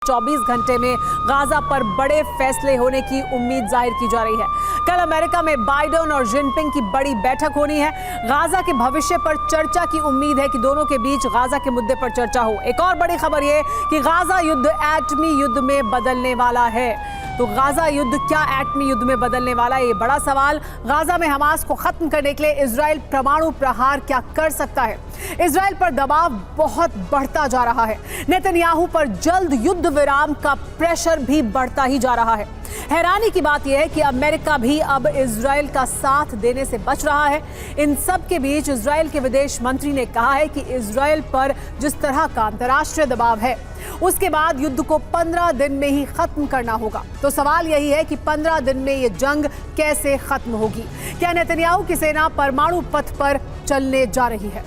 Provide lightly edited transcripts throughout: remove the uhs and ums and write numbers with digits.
24 घंटे में गाजा पर बड़े फैसले होने की उम्मीद जाहिर की जा रही है। कल अमेरिका में बाइडेन और जिनपिंग की बड़ी बैठक होनी है। गाजा के भविष्य पर चर्चा की उम्मीद है कि दोनों के बीच गाजा के मुद्दे पर चर्चा हो। एक और बड़ी खबर यह कि गाजा युद्ध एटमी युद्ध में बदलने वाला है। तो गाजा युद्ध क्या एटमी युद्ध में बदलने वाला है, ये बड़ा सवाल। गाजा में हमास को खत्म करने के लिए इजराइल परमाणु प्रहार क्या कर सकता है? इजराइल पर दबाव बहुत बढ़ता जा रहा है। नेतन्याहू पर जल्द युद्ध विराम का प्रेशर भी बढ़ता ही जा रहा है। हैरानी की बात यह है कि अमेरिका भी अब इजराइल का साथ देने से बच रहा है। इन सब के बीच इजराइल के विदेश मंत्री ने कहा है कि इजराइल पर जिस तरह का अंतर्राष्ट्रीय दबाव है, उसके बाद युद्ध को 15 दिन में ही खत्म करना होगा। तो सवाल यही है कि 15 दिन में ये जंग कैसे खत्म होगी? क्या नेतन्याहू की सेना परमाणु पथ पर चलने जा रही है?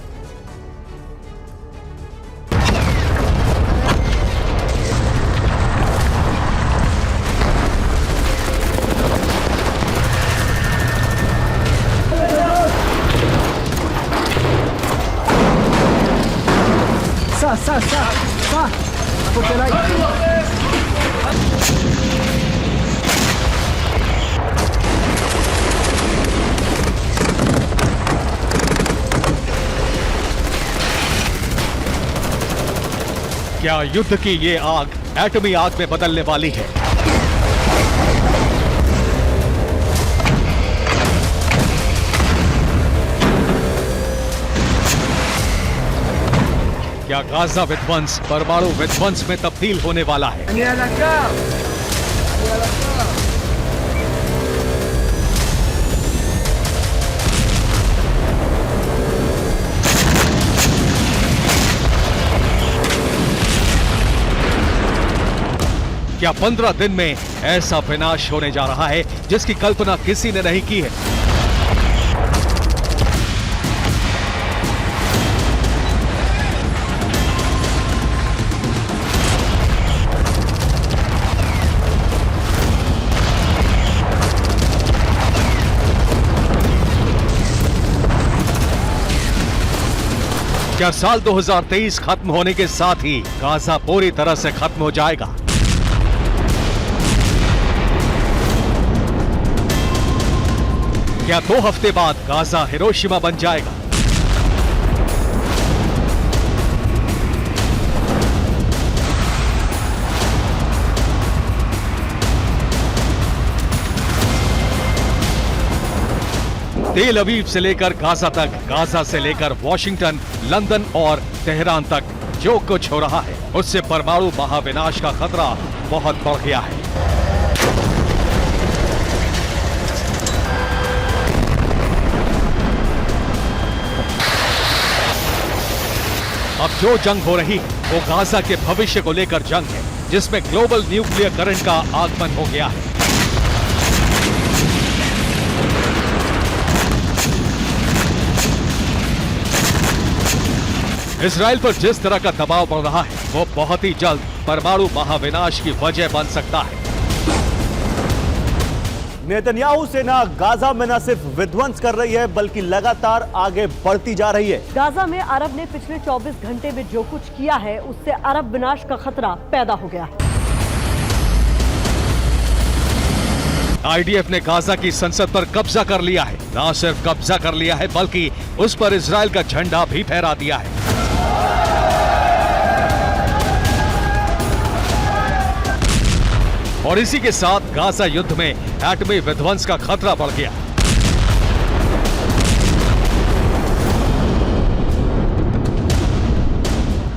क्या युद्ध की ये आग एटमी आग में बदलने वाली है? क्या गाजा विध्वंस परमाणु विध्वंस में तब्दील होने वाला है? क्या 15 दिन में ऐसा विनाश होने जा रहा है जिसकी कल्पना किसी ने नहीं की है? क्या साल 2023 खत्म होने के साथ ही गाजा पूरी तरह से खत्म हो जाएगा? क्या 2 हफ्ते बाद गाजा हिरोशिमा बन जाएगा? तेल अवीव से लेकर गाजा तक, गाजा से लेकर वॉशिंगटन, लंदन और तेहरान तक जो कुछ हो रहा है, उससे परमाणु महाविनाश का खतरा बहुत बढ़ गया है। अब जो जंग हो रही है वो गाजा के भविष्य को लेकर जंग है, जिसमें ग्लोबल न्यूक्लियर करंट का आगमन हो गया है। इजराइल पर जिस तरह का दबाव बढ़ रहा है वो बहुत ही जल्द परमाणु महाविनाश की वजह बन सकता है। नेतन्याहू सेना गाजा में न सिर्फ विध्वंस कर रही है बल्कि लगातार आगे बढ़ती जा रही है। गाजा में अरब ने पिछले 24 घंटे में जो कुछ किया है उससे अरब विनाश का खतरा पैदा हो गया है। आईडीएफ ने गाजा की संसद पर कब्जा कर लिया है। न सिर्फ कब्जा कर लिया है बल्कि उस पर इजराइल का झंडा भी फहरा दिया है। और इसी के साथ गाजा युद्ध में एटमी विध्वंस का खतरा बढ़ गया।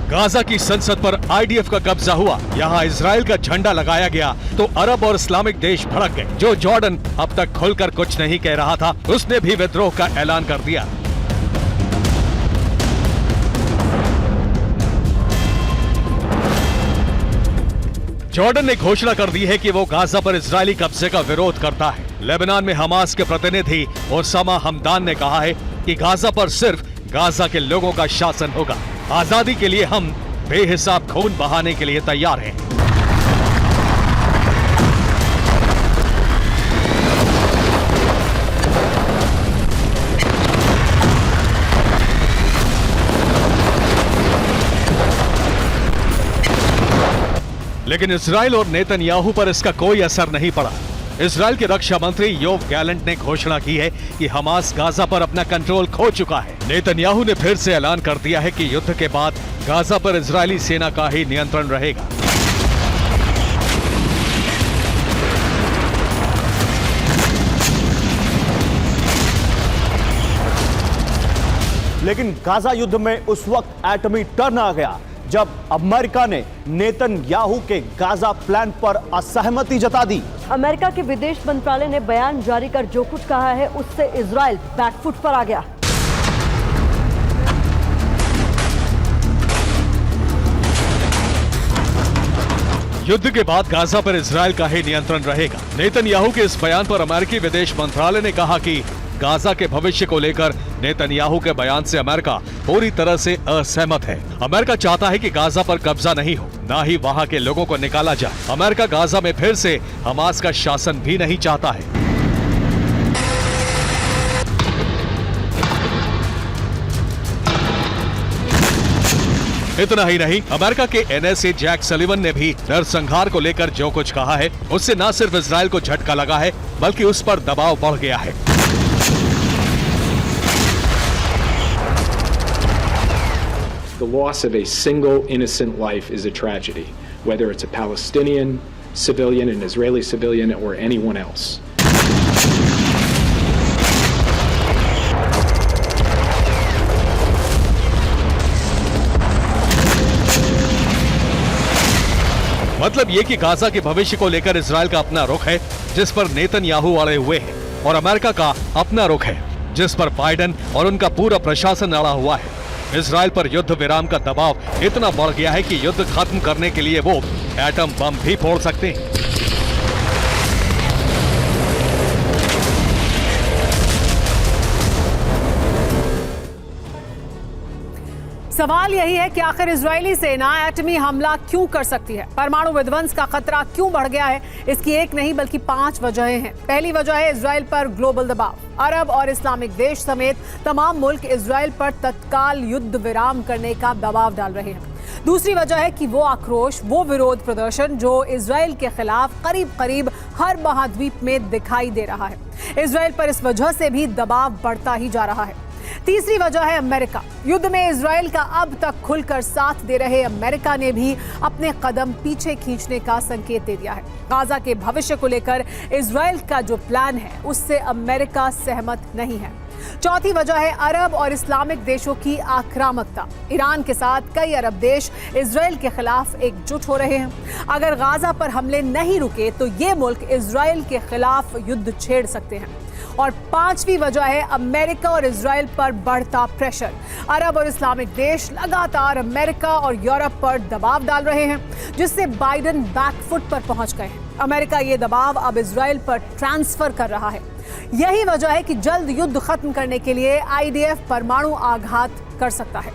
गाजा की संसद पर आईडीएफ का कब्जा हुआ, यहां इजराइल का झंडा लगाया गया तो अरब और इस्लामिक देश भड़क गए। जो जॉर्डन अब तक खुलकर कुछ नहीं कह रहा था, उसने भी विद्रोह का ऐलान कर दिया। जॉर्डन ने घोषणा कर दी है कि वो गाजा पर इजरायली कब्जे का विरोध करता है। लेबनान में हमास के प्रतिनिधि ओसामा हमदान ने कहा है कि गाजा पर सिर्फ गाजा के लोगों का शासन होगा। आजादी के लिए हम बेहिसाब खून बहाने के लिए तैयार हैं। लेकिन इजराइल और नेतन्याहू पर इसका कोई असर नहीं पड़ा। इजराइल के रक्षा मंत्री योव गैलेंट ने घोषणा की है कि हमास गाजा पर अपना कंट्रोल खो चुका है। नेतन्याहू ने फिर से ऐलान कर दिया है कि युद्ध के बाद गाजा पर इजरायली सेना का ही नियंत्रण रहेगा। लेकिन गाजा युद्ध में उस वक्त एटमी टर्न आ गया जब अमेरिका ने नेतन्याहू के गाजा प्लान पर असहमति जता दी। अमेरिका के विदेश मंत्रालय ने बयान जारी कर जो कुछ कहा है उससे इजराइल बैकफुट पर आ गया। युद्ध के बाद गाजा पर इजराइल का ही नियंत्रण रहेगा। नेतन्याहू के इस बयान पर अमेरिकी विदेश मंत्रालय ने कहा कि गाजा के भविष्य को लेकर नेतन्याहू के बयान से अमेरिका पूरी तरह से असहमत है। अमेरिका चाहता है कि गाजा पर कब्जा नहीं हो, ना ही वहां के लोगों को निकाला जाए। अमेरिका गाजा में फिर से हमास का शासन भी नहीं चाहता है। इतना ही नहीं, अमेरिका के NSA जैक सलिवन ने भी नरसंहार को लेकर जो कुछ कहा है उससे न सिर्फ इजराइल को झटका लगा है बल्कि उस पर दबाव बढ़ गया है। The loss of a single innocent life is a tragedy, whether it's a Palestinian civilian, an Israeli civilian, or anyone else. मतलब ये कि गाजा के भविष्य को लेकर इजराइल का अपना रुख है जिस पर नेतन्याहू अड़े हुए हैं, और अमेरिका का अपना रुख है जिस पर बाइडेन और उनका पूरा प्रशासन अड़ा हुआ है। इजराइल पर युद्ध विराम का दबाव इतना बढ़ गया है कि युद्ध खत्म करने के लिए वो एटम बम भी फोड़ सकते हैं। सवाल यही है कि आखिर इजरायली सेना एटमी हमला क्यों कर सकती है, परमाणु विध्वंस का खतरा क्यों बढ़ गया है। इसकी एक नहीं बल्कि 5 वजहें हैं। पहली वजह है इजराइल पर ग्लोबल दबाव। अरब और इस्लामिक देश समेत तमाम मुल्क इजराइल पर तत्काल युद्ध विराम करने का दबाव डाल रहे हैं। दूसरी वजह है कि वो आक्रोश, वो विरोध प्रदर्शन जो इजराइल के खिलाफ करीब करीब हर महाद्वीप में दिखाई दे रहा है। इजराइल पर इस वजह से भी दबाव बढ़ता ही जा रहा है। तीसरी वजह है अमेरिका। युद्ध में इजराइल का अब तक खुलकर साथ दे रहे अमेरिका ने भी अपने कदम पीछे खींचने का संकेत दे दिया है। गाजा के भविष्य को लेकर इजराइल का जो प्लान है उससे अमेरिका सहमत नहीं है। चौथी वजह है अरब और इस्लामिक देशों की आक्रामकता। ईरान के साथ कई अरब देश इजराइल के खिलाफ एकजुट हो रहे हैं। अगर गाजा पर हमले नहीं रुके तो ये मुल्क इजराइल के खिलाफ युद्ध छेड़ सकते हैं। और पांचवी वजह है अमेरिका और इजराइल पर बढ़ता प्रेशर। अरब और इस्लामिक देश लगातार अमेरिका और यूरोप पर दबाव डाल रहे हैं जिससे बाइडेन बैकफुट पर पहुंच गए हैं। अमेरिका ये दबाव अब इजराइल पर ट्रांसफर कर रहा है। यही वजह है कि जल्द युद्ध खत्म करने के लिए IDF परमाणु आघात कर सकता है।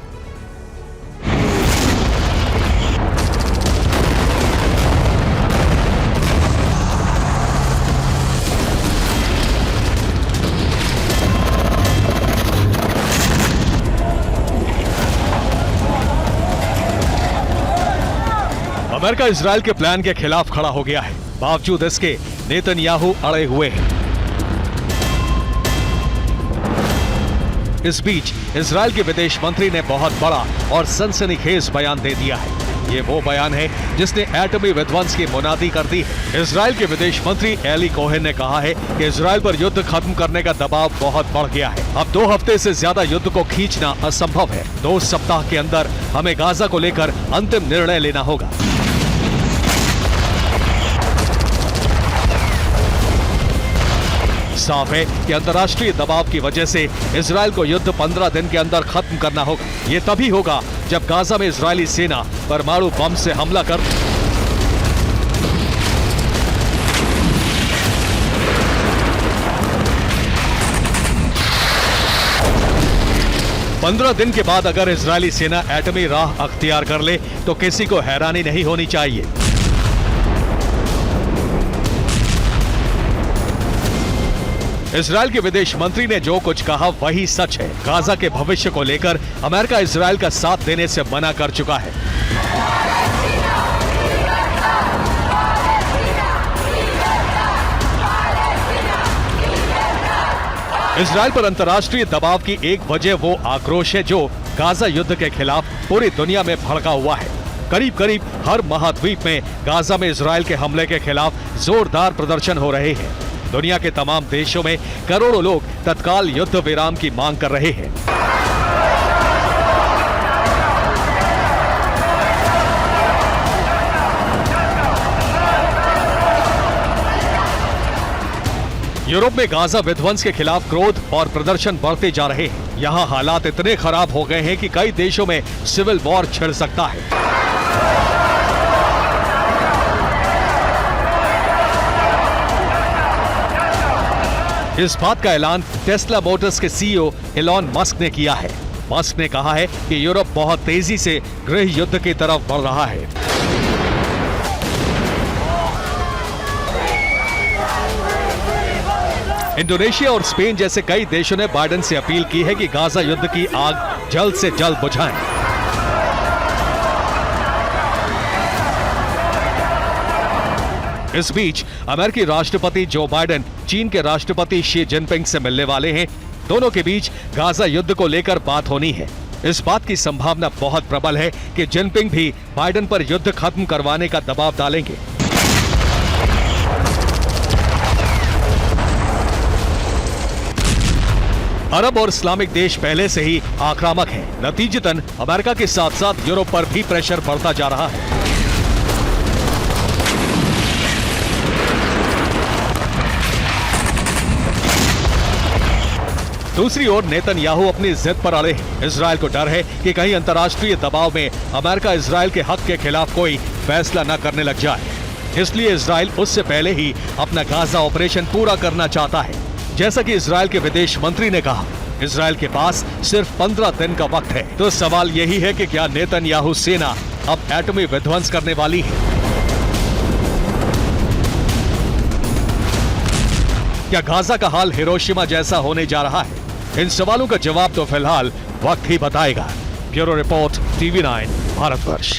अमेरिका इजराइल के प्लान के खिलाफ खड़ा हो गया है। बावजूद इसके नेतन्याहू अड़े हुए हैं। इस बीच इजराइल के विदेश मंत्री ने बहुत बड़ा और सनसनीखेज बयान दे दिया है। ये वो बयान है जिसने एटमी विध्वंस की मुनादी कर दी है। इजराइल के विदेश मंत्री एली कोहेन ने कहा है कि इजराइल पर युद्ध खत्म करने का दबाव बहुत बढ़ गया है। अब 2 हफ्ते से ज्यादा युद्ध को खींचना असंभव है। 2 सप्ताह के अंदर हमें गाजा को लेकर अंतिम निर्णय लेना होगा। साफ है कि अंतर्राष्ट्रीय दबाव की वजह से इजराइल को युद्ध 15 दिन के अंदर खत्म करना होगा। ये तभी होगा जब गाजा में इजरायली सेना परमाणु बम से हमला कर 15 दिन के बाद अगर इजरायली सेना एटमी राह अख्तियार कर ले तो किसी को हैरानी नहीं होनी चाहिए। इजराइल के विदेश मंत्री ने जो कुछ कहा वही सच है। गाजा के भविष्य को लेकर अमेरिका इजराइल का साथ देने से मना कर चुका है। इजराइल पर अंतर्राष्ट्रीय दबाव की एक वजह वो आक्रोश है जो गाजा युद्ध के खिलाफ पूरी दुनिया में भड़का हुआ है। करीब करीब हर महाद्वीप में गाजा में इजराइल के हमले के खिलाफ जोरदार प्रदर्शन हो रहे हैं। दुनिया के तमाम देशों में करोड़ों लोग तत्काल युद्ध विराम की मांग कर रहे हैं। यूरोप में गाजा विध्वंस के खिलाफ क्रोध और प्रदर्शन बढ़ते जा रहे हैं। यहाँ हालात इतने खराब हो गए हैं कि कई देशों में सिविल वॉर छिड़ सकता है। इस बात का ऐलान टेस्ला मोटर्स के सीईओ एलॉन मस्क ने किया है। मस्क ने कहा है कि यूरोप बहुत तेजी से गृह युद्ध की तरफ बढ़ रहा है। इंडोनेशिया और स्पेन जैसे कई देशों ने बाइडेन से अपील की है कि गाजा युद्ध की आग जल्द से जल्द बुझाएं। इस बीच अमेरिकी राष्ट्रपति जो बाइडेन चीन के राष्ट्रपति शी जिनपिंग से मिलने वाले हैं। दोनों के बीच गाजा युद्ध को लेकर बात होनी है। इस बात की संभावना बहुत प्रबल है कि जिनपिंग भी बाइडेन पर युद्ध खत्म करवाने का दबाव डालेंगे। अरब और इस्लामिक देश पहले से ही आक्रामक हैं। नतीजतन अमेरिका के साथ साथ यूरोप पर भी प्रेशर बढ़ता जा रहा है। दूसरी ओर नेतन्याहू अपनी जिद पर अड़े हैं। इजराइल को डर है कि कहीं अंतर्राष्ट्रीय दबाव में अमेरिका इजराइल के हक के खिलाफ कोई फैसला न करने लग जाए। इसलिए इजराइल उससे पहले ही अपना गाजा ऑपरेशन पूरा करना चाहता है। जैसा कि इजराइल के विदेश मंत्री ने कहा, इजराइल के पास सिर्फ 15 दिन का वक्त है। तो सवाल यही है कि क्या नेतन्याहू सेना अब एटमी विध्वंस करने वाली है? क्या गाजा का हाल हिरोशिमा जैसा होने जा रहा है? इन सवालों का जवाब तो फिलहाल वक्त ही बताएगा। Bureau report, TV9 Bharatvarsh.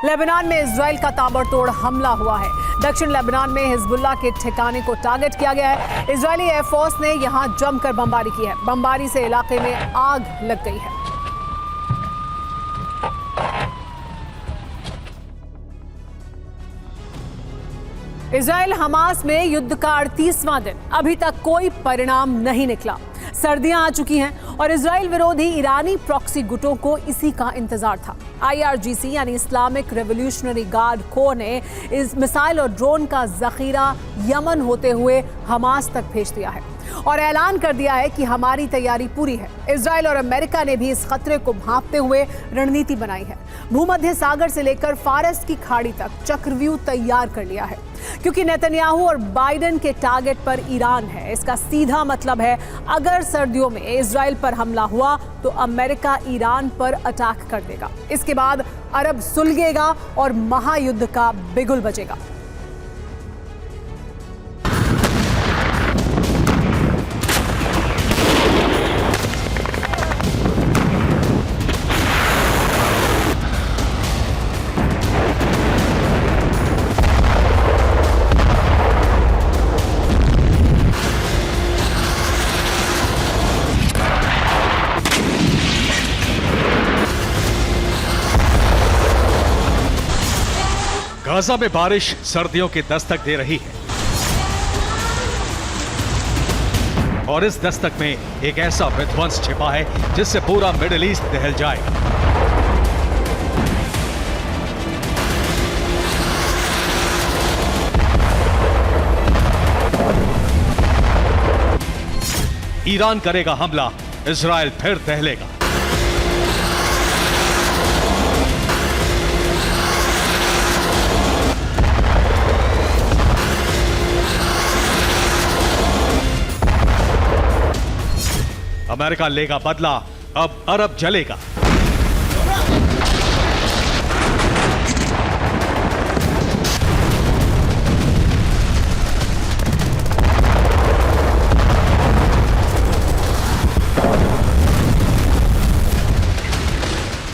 Lebanon में इजराइल का ताबड़तोड़ हमला हुआ है। दक्षिण लेबनान में हिजबुल्लाह के ठिकाने को टारगेट किया गया है। इजरायली एयरफोर्स ने यहां जमकर बमबारी की है। बमबारी से इलाके में आग लग गई है। इजराइल हमास में युद्ध का 38वां दिन, अभी तक कोई परिणाम नहीं निकला। सर्दियां आ चुकी हैं और इजराइल विरोधी ईरानी प्रॉक्सी गुटों को इसी का इंतजार था। IRGC यानी इस्लामिक रेवोल्यूशनरी गार्ड कोर ने इस मिसाइल और ड्रोन का जखीरा यमन होते हुए हमास तक भेज दिया है और ऐलान कर दिया है कि हमारी तैयारी पूरी है। इजराइल और अमेरिका ने भी इस खतरे को भांपते हुए रणनीति बनाई है। भूमध्य सागर से लेकर फारस की खाड़ी तक चक्रव्यूह तैयार कर लिया है, क्योंकि नेतन्याहू और बाइडेन के टारगेट पर ईरान है। इसका सीधा मतलब है, अगर सर्दियों में इजराइल पर हमला हुआ तो अमेरिका ईरान पर अटैक कर देगा। इसके बाद अरब सुलगेगा और महायुद्ध का बिगुल बजेगा। गाजा में बारिश सर्दियों की दस्तक दे रही है और इस दस्तक में एक ऐसा विध्वंस छिपा है जिससे पूरा मिडिल ईस्ट दहल जाएगा। ईरान करेगा हमला, इजराइल फिर दहलेगा। अमेरिका लेगा बदला, अब अरब जलेगा।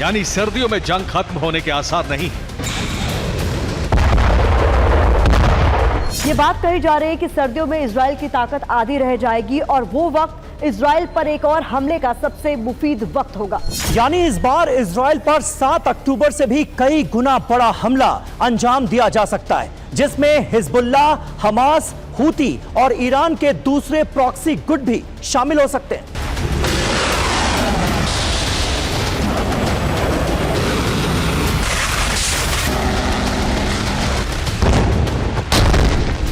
यानी सर्दियों में जंग खत्म होने के आसार नहीं है। ये बात कही जा रही है कि सर्दियों में इजराइल की ताकत आधी रह जाएगी और वो वक्त इजराइल पर एक और हमले का सबसे मुफीद वक्त होगा। यानी इस बार इजराइल पर 7 अक्टूबर से भी कई गुना बड़ा हमला अंजाम दिया जा सकता है, जिसमें हिजबुल्लाह, हमास, हूती और ईरान के दूसरे प्रॉक्सी गुट भी शामिल हो सकते हैं।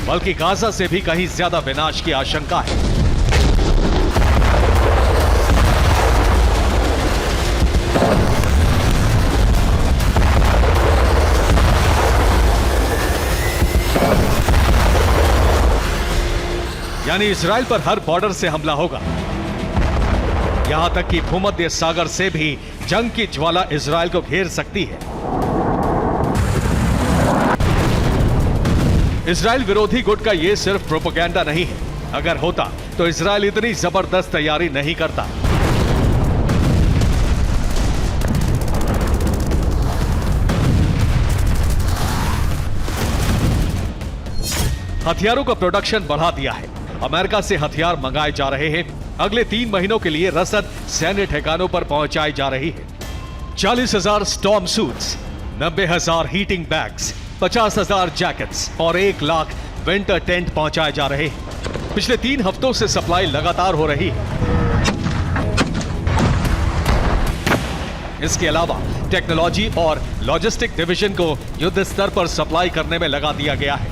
बल्कि गाजा से भी कहीं ज्यादा विनाश की आशंका है। यानी इजराइल पर हर बॉर्डर से हमला होगा, यहां तक कि भूमध्य सागर से भी जंग की ज्वाला इजराइल को घेर सकती है। इजराइल विरोधी गुट का यह सिर्फ प्रोपेगेंडा नहीं है। अगर होता तो इजराइल इतनी जबरदस्त तैयारी नहीं करता। हथियारों का प्रोडक्शन बढ़ा दिया है। अमेरिका से हथियार मंगाए जा रहे हैं। अगले 3 महीनों के लिए रसद सैन्य ठिकानों पर पहुंचाई जा रही है। 40,000 storm suits, 90,000 heating bags, 50,000 jackets और 1 लाख विंटर टेंट पहुंचाए जा रहे हैं। पिछले 3 हफ्तों से सप्लाई लगातार हो रही है। इसके अलावा टेक्नोलॉजी और लॉजिस्टिक डिवीजन को युद्ध स्तर पर सप्लाई करने में लगा दिया गया है।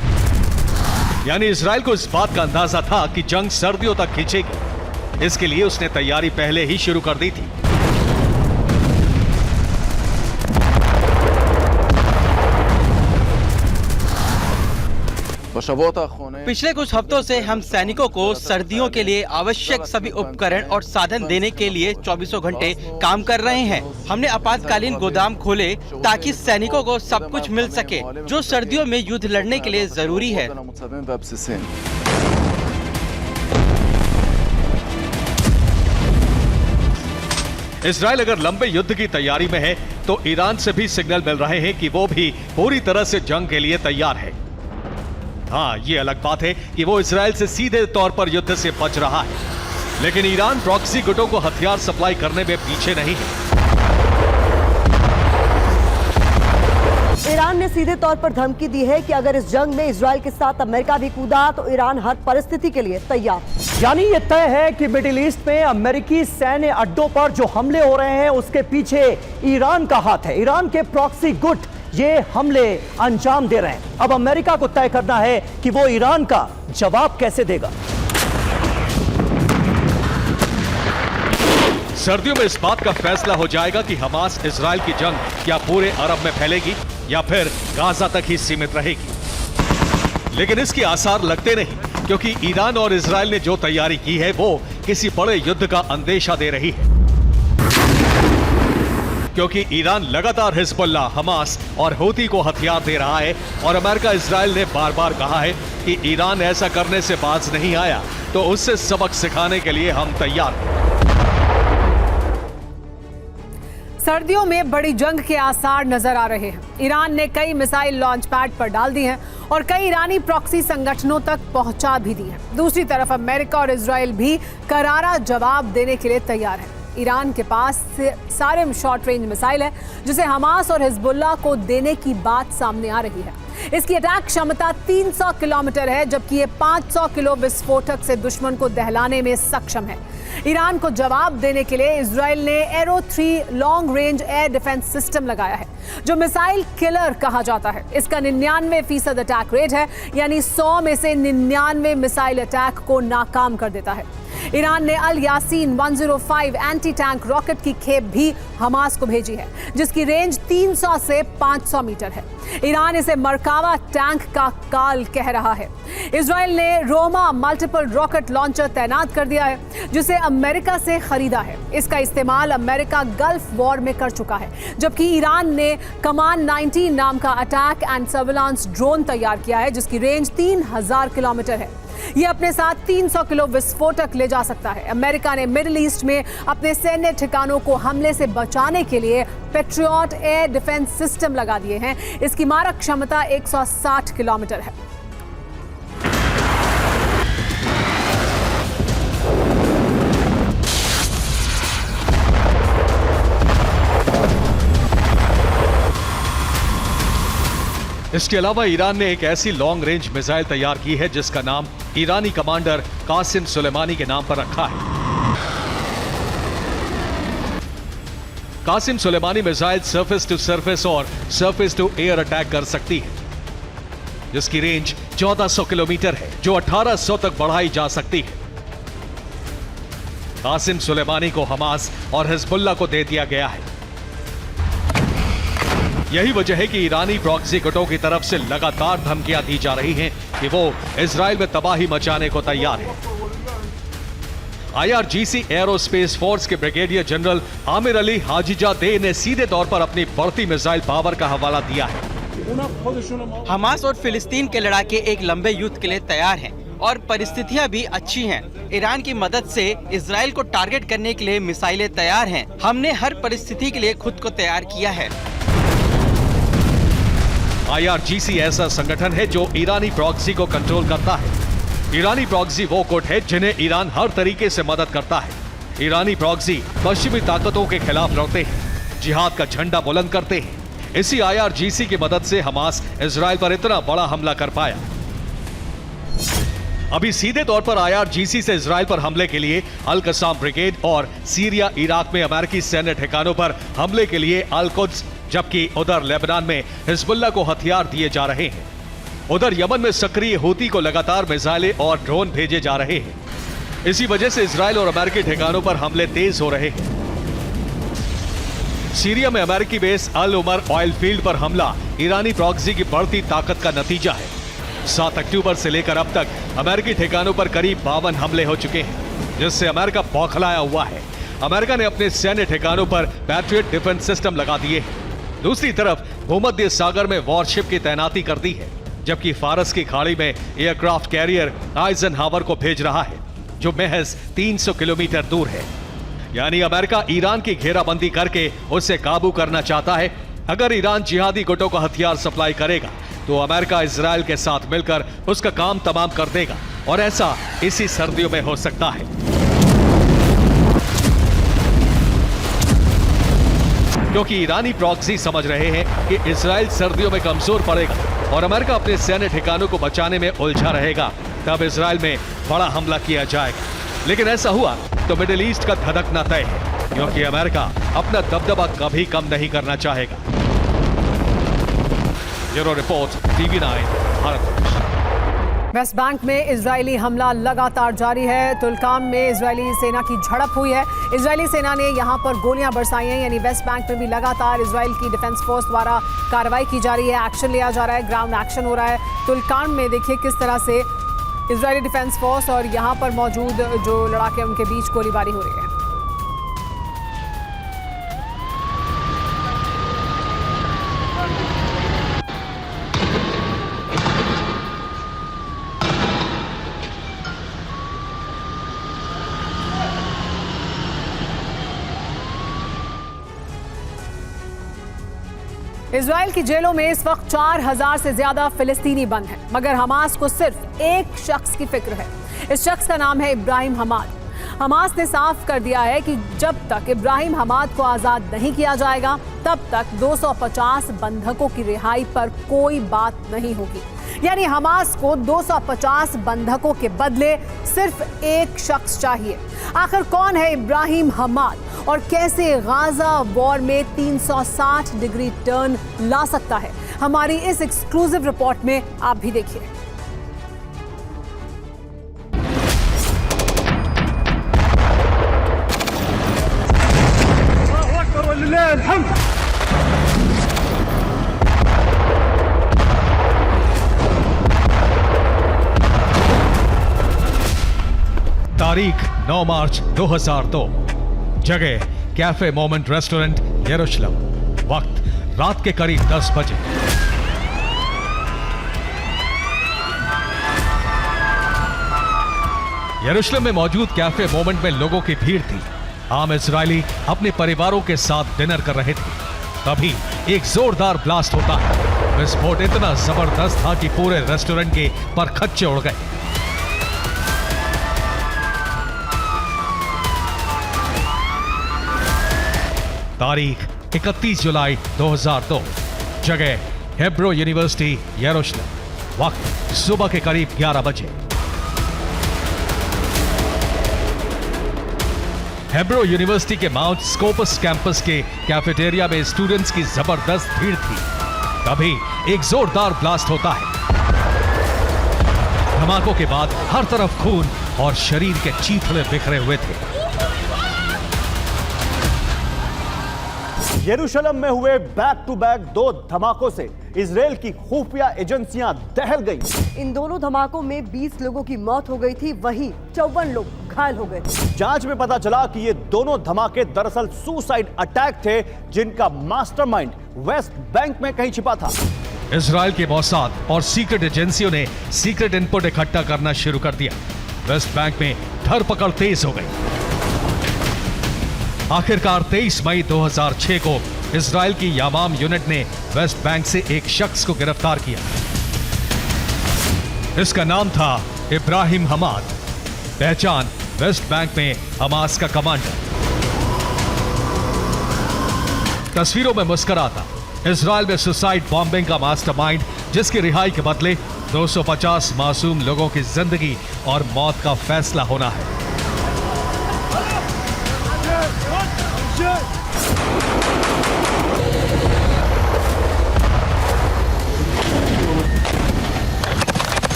यानी इजराइल को इस बात का अंदाजा था कि जंग सर्दियों तक खींचेगी। इसके लिए उसने तैयारी पहले ही शुरू कर दी थी। पिछले कुछ हफ्तों से हम सैनिकों को सर्दियों के लिए आवश्यक सभी उपकरण और साधन देने के लिए 24 घंटे काम कर रहे हैं। हमने आपातकालीन गोदाम खोले ताकि सैनिकों को सब कुछ मिल सके जो सर्दियों में युद्ध लड़ने के लिए जरूरी है। इजराइल अगर लंबे युद्ध की तैयारी में है तो ईरान से भी सिग्नल मिल रहे हैं कि वो भी पूरी तरह से जंग के लिए तैयार है। हाँ, ये अलग बात है कि वो इजराइल से सीधे तौर पर युद्ध से बच रहा है, लेकिन ईरान प्रॉक्सी गुटों को हथियार सप्लाई करने में पीछे नहीं है। ईरान ने सीधे तौर पर धमकी दी है कि अगर इस जंग में इजराइल के साथ अमेरिका भी कूदा तो ईरान हर परिस्थिति के लिए तैयार। यानी ये तय है कि मिडिल ईस्ट में अमेरिकी सैन्य अड्डों पर जो हमले हो रहे हैं उसके पीछे ईरान का हाथ है। ईरान के प्रॉक्सी गुट ये हमले अंजाम दे रहे हैं। अब अमेरिका को तय करना है कि वो ईरान का जवाब कैसे देगा। सर्दियों में इस बात का फैसला हो जाएगा कि हमास इजराइल की जंग क्या पूरे अरब में फैलेगी या फिर गाजा तक ही सीमित रहेगी। लेकिन इसके आसार लगते नहीं, क्योंकि ईरान और इजराइल ने जो तैयारी की है वो किसी बड़े युद्ध का अंदेशा दे रही है। क्योंकि ईरान लगातार हिजबुल्लाह, हमास और हूती को हथियार दे रहा है और अमेरिका इजराइल ने बार बार कहा है कि ईरान ऐसा करने से बाज नहीं आया तो उससे सबक सिखाने के लिए हम तैयार हैं। सर्दियों में बड़ी जंग के आसार नजर आ रहे हैं। ईरान ने कई मिसाइल लॉन्च पैड पर डाल दी हैं और कई ईरानी प्रॉक्सी संगठनों तक पहुंचा भी दी हैं। दूसरी तरफ अमेरिका और इजराइल भी करारा जवाब देने के लिए तैयार है। ईरान के पास सारे शॉर्ट रेंज मिसाइल है जिसे हमास और हिजबुल्लाह को देने की बात सामने आ रही है। इसकी अटैक क्षमता 300 किलोमीटर है, जबकि ये 500 किलो विस्फोटक से दुश्मन को दहलाने में सक्षम है। ईरान को जवाब देने के लिए इजराइल ने arrow 3 long range air defence system लगाया है, जो मिसाइल किलर कहा जाता है। इसका 99% अटैक रेट है, यानी 100 में से 99 मिसाइल अटैक को नाकाम कर देता है। ईरान ने अल यासीन 105 एंटी टैंक रॉकेट की खेप भी हमास को भेजी है, जिसकी रेंज 300 से 500 मीटर है। ईरान इसे मरकावा टैंक का काल कह रहा है। इजराइल ने रोमा मल्टीपल रॉकेट लॉन्चर तैनात कर दिया है, जिसे अमेरिका से खरीदा है। इसका इस्तेमाल अमेरिका गल्फ वॉर में कर चुका है, जबकि ईरान ने कमान 19 नाम का अटैक एंड सर्विलांस ड्रोन तैयार किया है, जिसकी रेंज 3000 किलोमीटर है। यह अपने साथ 300 किलो विस्फोटक ले जा सकता है। अमेरिका ने मिडिल ईस्ट में अपने सैन्य ठिकानों को हमले से बचाने के लिए पैट्रियट एयर डिफेंस सिस्टम लगा दिए हैं। इसकी मारक क्षमता 160 किलोमीटर है। इसके अलावा ईरान ने एक ऐसी लॉन्ग रेंज मिसाइल तैयार की है जिसका नाम ईरानी कमांडर कासिम सुलेमानी के नाम पर रखा है। Qasem Soleimani missile surface to surface और सरफेस टू एयर अटैक कर सकती है, जिसकी रेंज 1400 किलोमीटर है, जो 1800 तक बढ़ाई जा सकती है। कासिम सुलेमानी को हमास और हिजबुल्लाह को दे दिया गया है। यही वजह है कि ईरानी प्रॉक्सी गुटों की तरफ से लगातार धमकियां दी जा रही हैं कि वो इजराइल में तबाही मचाने को तैयार है। IRGC एरोस्पेस फोर्स के brigadier general Aamir Ali Hajizade ने सीधे तौर पर अपनी बढ़ती मिसाइल पावर का हवाला दिया है। हमास और फिलिस्तीन के लड़ाके एक लंबे युद्ध के लिए तैयार हैं और परिस्थितियां भी अच्छी हैं। ईरान की मदद से इजराइल को टारगेट करने के लिए मिसाइलें तैयार हैं। हमने हर परिस्थिति के लिए खुद को तैयार किया है। IRGC ऐसा संगठन है जो ईरानी प्रॉक्सी को कंट्रोल करता है। ईरानी प्रॉक्सी वो गुट है जिन्हें ईरान हर तरीके से मदद करता है। ईरानी प्रॉक्सी पश्चिमी ताकतों के खिलाफ लड़ते हैं, जिहाद का झंडा बुलंद करते हैं। इसी IRGC की मदद से हमास इजराइल पर इतना बड़ा हमला कर पाया। अभी सीधे तौर पर IRGC से इजराइल पर हमले के लिए अल कसाम ब्रिगेड और सीरिया इराक में अमेरिकी सैन्य ठिकानों पर हमले के लिए अल कुद्स, जबकि उधर लेबनान में हिजबुल्लाह को हथियार दिए जा रहे हैं। उधर यमन में सक्रिय हूती को लगातार मिसाइलें और ड्रोन भेजे जा रहे हैं। इसी वजह से इजराइल और अमेरिकी ठिकानों पर हमले तेज हो रहे हैं। सीरिया में अमेरिकी बेस अल उमर ऑयल फील्ड पर हमला ईरानी प्रॉक्सी की बढ़ती ताकत का नतीजा है। 7 अक्टूबर से लेकर अब तक अमेरिकी ठिकानों पर करीब 52 हमले हो चुके हैं, जिससे अमेरिका बौखलाया हुआ है। अमेरिका ने अपने सैन्य ठिकानों पर पैट्रियट डिफेंस सिस्टम लगा दिए हैं। दूसरी तरफ भूमध्य सागर में वॉरशिप की तैनाती कर दी है, जबकि फारस की खाड़ी में एयरक्राफ्ट कैरियर आइजनहावर को भेज रहा है, जो महज 300 किलोमीटर दूर है। यानी अमेरिका ईरान की घेराबंदी करके उसे काबू करना चाहता है। अगर ईरान जिहादी गुटों को हथियार सप्लाई करेगा तो अमेरिका इजराइल के साथ मिलकर उसका काम तमाम कर देगा, और ऐसा इसी सर्दियों में हो सकता है। क्योंकि ईरानी प्रॉक्सी समझ रहे हैं कि इजराइल सर्दियों में कमजोर पड़ेगा और अमेरिका अपने सैन्य ठिकानों को बचाने में उलझा रहेगा, तब इजराइल में बड़ा हमला किया जाएगा। लेकिन ऐसा हुआ तो मिडिल ईस्ट का धधकना तय है, क्योंकि अमेरिका अपना दबदबा कभी कम नहीं करना चाहेगा। Bureau report, TV9 Bharat. West Bank में इजरायली हमला लगातार जारी है। तुलकाम में इजरायली सेना की झड़प हुई है। इजरायली सेना ने यहां पर गोलियां बरसाई हैं, यानी वेस्ट बैंक में भी लगातार इजराइल की डिफेंस फोर्स द्वारा कार्रवाई की जा रही है, एक्शन लिया जा रहा है, ग्राउंड एक्शन हो रहा है। तुलकाम में देखिए किस तरह से इजरायली डिफेंस फोर्स और यहां पर मौजूद जो लड़ाके उनके बीच गोलीबारी हो रही है। इजराइल की जेलों में इस वक्त 4000 से ज्यादा फिलिस्तीनी बंद हैं, मगर हमास को सिर्फ एक शख्स की फिक्र है। इस शख्स का नाम है इब्राहिम हमाद। हमास ने साफ कर दिया है कि जब तक इब्राहिम हमाद को आजाद नहीं किया जाएगा, तब तक 250 बंधकों की रिहाई पर कोई बात नहीं होगी। यानी हमास को 250 बंधकों के बदले सिर्फ एक शख्स चाहिए। आखिर कौन है इब्राहिम हमाद और कैसे गाजा वॉर में 360 डिग्री टर्न ला सकता है? हमारी इस एक्सक्लूसिव रिपोर्ट में आप भी देखिए। तारीख 9 मार्च 2002, जगह कैफे मोमेंट रेस्टोरेंट यरूशलेम, वक्त रात के करीब 10 बजे। यरूशलेम में मौजूद कैफे मोमेंट में लोगों की भीड़ थी। आम इजरायली अपने परिवारों के साथ डिनर कर रहे थे। तभी एक जोरदार ब्लास्ट होता है। विस्फोट इतना जबरदस्त था कि पूरे रेस्टोरेंट के परखच्चे उड़ गए। तारीख 31 जुलाई 2002, जगह हेब्रो यूनिवर्सिटी यरूशलेम। वक्त सुबह के करीब 11 बजे। हेब्रो यूनिवर्सिटी के माउंट स्कोपस कैंपस के कैफेटेरिया में स्टूडेंट्स की जबरदस्त भीड़ थी। तभी एक जोरदार ब्लास्ट होता है। धमाकों के बाद हर तरफ खून और शरीर के चीथड़े बिखरे हुए थे। यरूशलेम में हुए बैक टू बैक 2 धमाकों से इजराइल की खुफिया एजेंसियां दहल गईं। इन दोनों धमाकों में 20 लोगों की मौत हो गई थी, वहीं 54 लोग घायल हो गए थे। जांच में पता चला कि ये दोनों धमाके दरअसल सुसाइड अटैक थे, जिनका मास्टरमाइंड वेस्ट बैंक में कहीं छिपा था। इजराइल के मौसाद और सीक्रेट एजेंसियों ने सीक्रेट इनपुट इकट्ठा करना शुरू कर दिया। वेस्ट बैंक में धरपकड़ तेज हो गई। आखिरकार 23 मई 2006 को इजराइल की यामाम यूनिट ने वेस्ट बैंक से एक शख्स को गिरफ्तार किया। इसका नाम था इब्राहिम हमाद, पहचान वेस्ट बैंक में हमास का कमांडर। तस्वीरों में मुस्कुराता, इजराइल में सुसाइड बॉम्बिंग का मास्टरमाइंड, जिसकी रिहाई के बदले 250 मासूम लोगों की जिंदगी और मौत का फैसला होना है।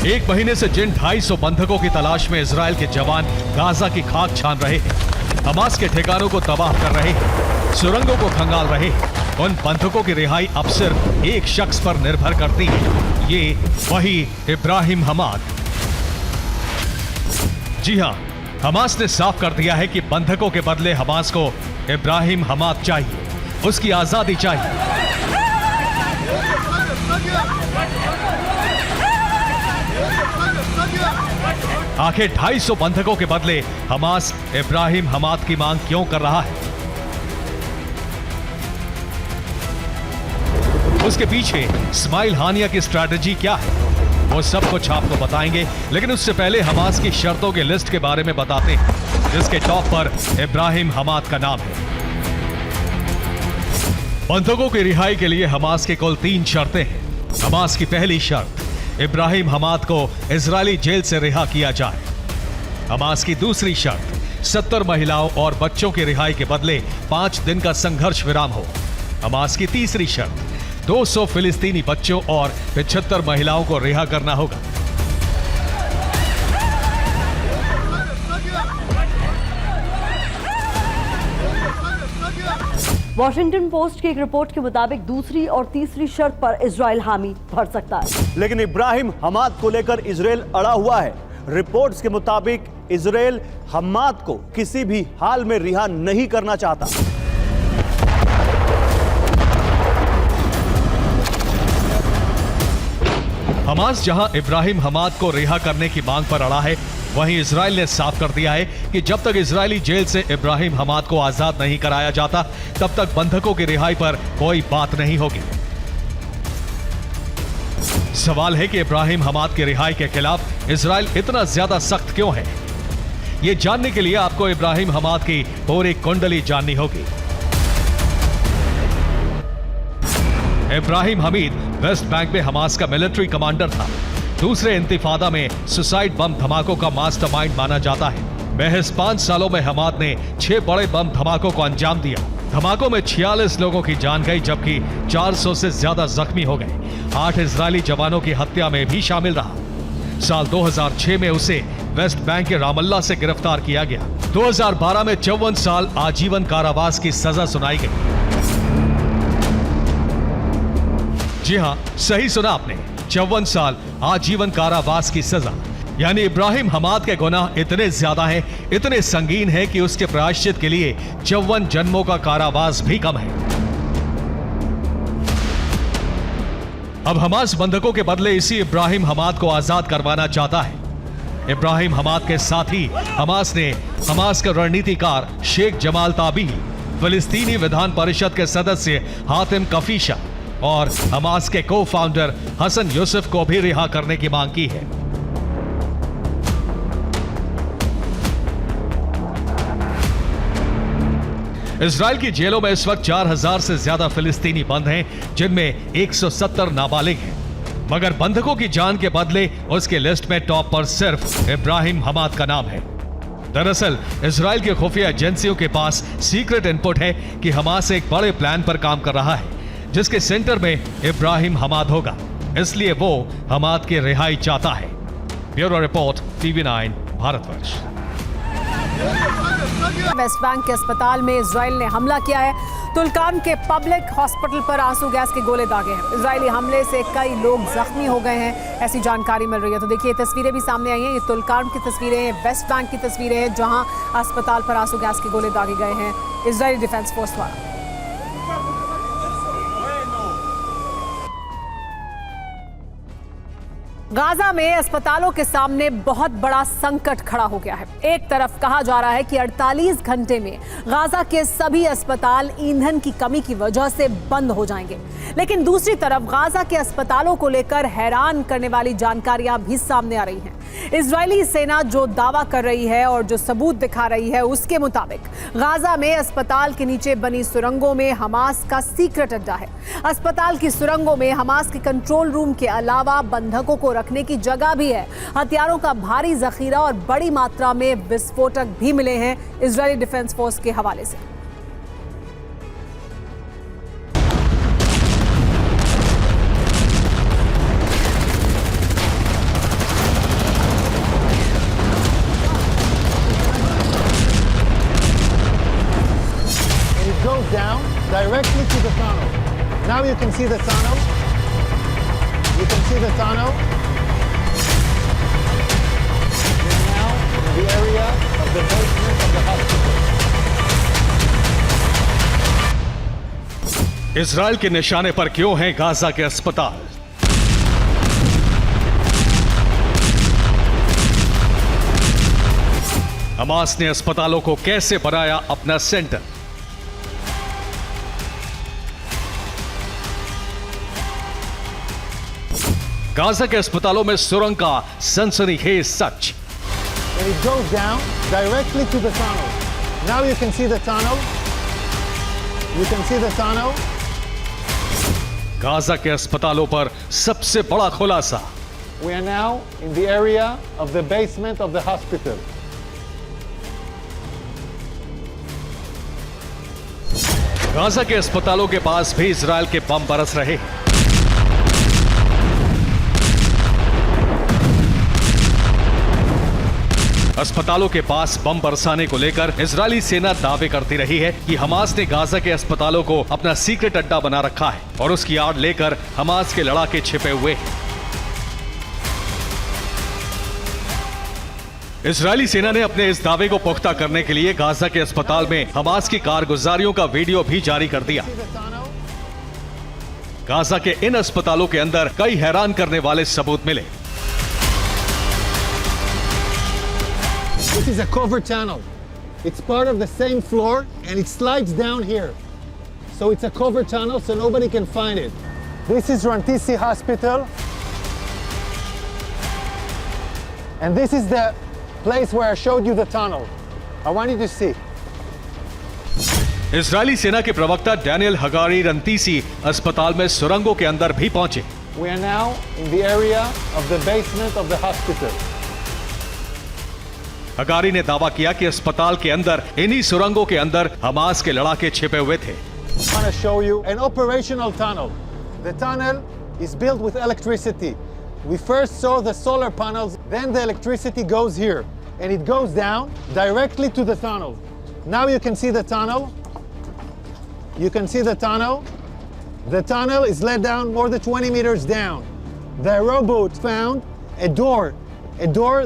एक महीने से जिन 250 बंधकों की तलाश में इजराइल के जवान गाजा की खाक छान रहे हैं, हमास के ठिकानों को तबाह कर रहे हैं, सुरंगों को खंगाल रहे हैं, उन बंधकों की रिहाई अब सिर्फ एक शख्स पर निर्भर करती है। ये वही इब्राहिम हमाद। जी हां, हमास ने साफ कर दिया है कि बंधकों के बदले हमास को इब्राहिम हमाद चाहिए, उसकी आजादी चाहिए। आखिर 250 बंधकों के बदले हमास इब्राहिम हमाद की मांग क्यों कर रहा है? उसके पीछे इस्माइल हानिया की स्ट्रैटेजी क्या है? वो सब कुछ आपको बताएंगे, लेकिन उससे पहले हमास की शर्तों की लिस्ट के बारे में बताते हैं, जिसके टॉप पर इब्राहिम हमाद का नाम है। बंधकों की रिहाई के लिए हमास की कुल 3 शर्तें हैं। हमास की पहली शर्त, इब्राहिम हमाद को इजरायली जेल से रिहा किया जाए। हमास की दूसरी शर्त, 70 महिलाओं और बच्चों की रिहाई के बदले 5 दिन का संघर्ष विराम हो। हमास की तीसरी शर्त, 200 फिलिस्तीनी बच्चों और 75 महिलाओं को रिहा करना होगा। वॉशिंगटन पोस्ट की एक रिपोर्ट के मुताबिक दूसरी और तीसरी शर्त पर इजराइल हामी भर सकता है, लेकिन इब्राहिम हमाद को लेकर इजराइल अड़ा हुआ है। रिपोर्ट्स के मुताबिक इजराइल हमाद को किसी भी हाल में रिहा नहीं करना चाहता। हमास जहां इब्राहिम हमाद को रिहा करने की मांग पर अड़ा है, वहीं इजराइल ने साफ कर दिया है कि जब तक इजरायली जेल से इब्राहिम हमाद को आजाद नहीं कराया जाता, तब तक बंधकों की रिहाई पर कोई बात नहीं होगी। सवाल है कि इब्राहिम हमाद की रिहाई के खिलाफ इजराइल इतना ज्यादा सख्त क्यों है? यह जानने के लिए आपको इब्राहिम हमाद की पूरी कुंडली जाननी होगी। इब्राहिम हमीद वेस्ट बैंक में हमास का मिलिट्री कमांडर था। दूसरे इंतिफादा में सुसाइड बम धमाकों का मास्टरमाइंड माना जाता है। महज 5 सालों में हमाद ने 6 बड़े बम धमाकों को अंजाम दिया। धमाकों में 46 लोगों की जान गई, जबकि 400 से ज्यादा जख्मी हो गए। 8 इजरायली जवानों की हत्या में भी शामिल रहा। साल 2006 में उसे वेस्ट बैंक के रामल्ला से गिरफ्तार किया गया। 2012 में 54 साल आजीवन कारावास की सजा सुनाई गई। जी हां, सही सुना आपने, 54 साल आजीवन कारावास की सजा। यानी इब्राहिम हमाद के गुनाह इतने ज्यादा हैं, इतने संगीन हैं कि उसके प्रायश्चित के लिए 54 जन्मों का कारावास भी कम है। अब हमास बंधकों के बदले इसी इब्राहिम हमाद को आजाद करवाना चाहता है। इब्राहिम हमाद के साथ ही हमास ने हमास के रणनीतिकार शेख जमाल ताबील, फिलिस्तीनी विधान परिषद के सदस्य हातिम कफीशा और हमास के को फाउंडर हसन यूसुफ को भी रिहा करने की मांग की है। इजराइल की जेलों में इस वक्त 4000 से ज्यादा फिलिस्तीनी बंद हैं, जिनमें 170 नाबालिग हैं। मगर बंधकों की जान के बदले उसके लिस्ट में टॉप पर सिर्फ इब्राहिम हमाद का नाम है। दरअसल इजराइल के खुफिया एजेंसियों के पास सीक्रेट इनपुट है कि हमास एक बड़े प्लान पर काम कर रहा है, जिसके सेंटर में इब्राहिम हमाद होगा। इसलिए वो हमाद की रिहाई चाहता है। Bureau report, TV9 Bharatvarsh. West Bank के अस्पताल में इजराइल ने हमला किया है। तुलकाम के पब्लिक हॉस्पिटल पर आंसू गैस के गोले दागे हैं। इजरायली हमले से कई लोग जख्मी हो गए हैं, ऐसी जानकारी मिल रही है। तो देखिए, तस्वीरें भी सामने आई हैं। ये तुलकाम की तस्वीरें हैं, वेस्ट बैंक की तस्वीरें हैं, जहां अस्पताल पर आंसू गैस के गोले दागे गए हैं इजरायली डिफेंस फोर्स द्वारा। गाजा में अस्पतालों के सामने बहुत बड़ा संकट खड़ा हो गया है। एक तरफ कहा जा रहा है कि 48 घंटे में गाजा के सभी अस्पताल ईंधन की कमी की वजह से बंद हो जाएंगे, लेकिन दूसरी तरफ गाजा के अस्पतालों को लेकर हैरान करने वाली जानकारियां भी सामने आ रही हैं। इजरायली सेना जो दावा कर रही है और जो सबूत दिखा रही है, उसके मुताबिक गाजा में अस्पताल के नीचे बनी सुरंगों में हमास का सीक्रेट अड्डा है। अस्पताल की सुरंगों में हमास के कंट्रोल रूम के अलावा बंधकों को रखने की जगह भी है। हथियारों का भारी जखीरा और बड़ी मात्रा में विस्फोटक भी मिले हैं इजरायली डिफेंस फोर्स के हवाले से। Down directly to the tunnel. Now you can see the tunnel. You can see the tunnel. We're now in the area of the basement of the hospital. Israel के निशाने पर क्यों हैं Gaza के अस्पताल? हमास ने अस्पतालों को कैसे बनाया अपना सेंटर? गाजा के अस्पतालों में सुरंग का सनसनीखेज सच। And it goes down directly to the tunnel. Now you can see the tunnel. You can see the tunnel. Gaza के अस्पतालों पर सबसे बड़ा खुलासा। We are now in the area of the basement of the hospital. Gaza के अस्पतालों के पास भी इजराइल के बम बरस रहे। अस्पतालों के पास बम बरसाने को लेकर इजरायली सेना दावे करती रही है कि हमास ने गाजा के अस्पतालों को अपना सीक्रेट अड्डा बना रखा है और उसकी आड़ लेकर हमास के लड़ाके छिपे हुए हैं। इजरायली सेना ने अपने इस दावे को पुख्ता करने के लिए गाजा के अस्पताल में हमास की कारगुजारियों का वीडियो भी जारी कर दिया। गाजा के इन अस्पतालों के अंदर कई हैरान करने वाले सबूत मिले। This is a cover tunnel. It's part of the same floor and it slides down here. So it's a cover tunnel so nobody can find it. This is Rantisi Hospital. And this is the place where I showed you the tunnel. I want you to see. Israeli सेना के प्रवक्ता Daniel Hagari रंतीसी अस्पताल में सुरंगों के अंदर भी पहुंचे। We are now in the area of the basement of the hospital. Hagari ने दावा किया कि अस्पताल के अंदर इन्हीं सुरंगों के अंदर हमास के लड़ाके छिपे हुए थे। I want to show you an operational tunnel. The tunnel is built with electricity. We first saw the solar panels, then the electricity goes here and it goes down directly to the tunnel. Now you can see the tunnel. You can see the tunnel. The tunnel is let down more than 20 meters down. The rowboat found a door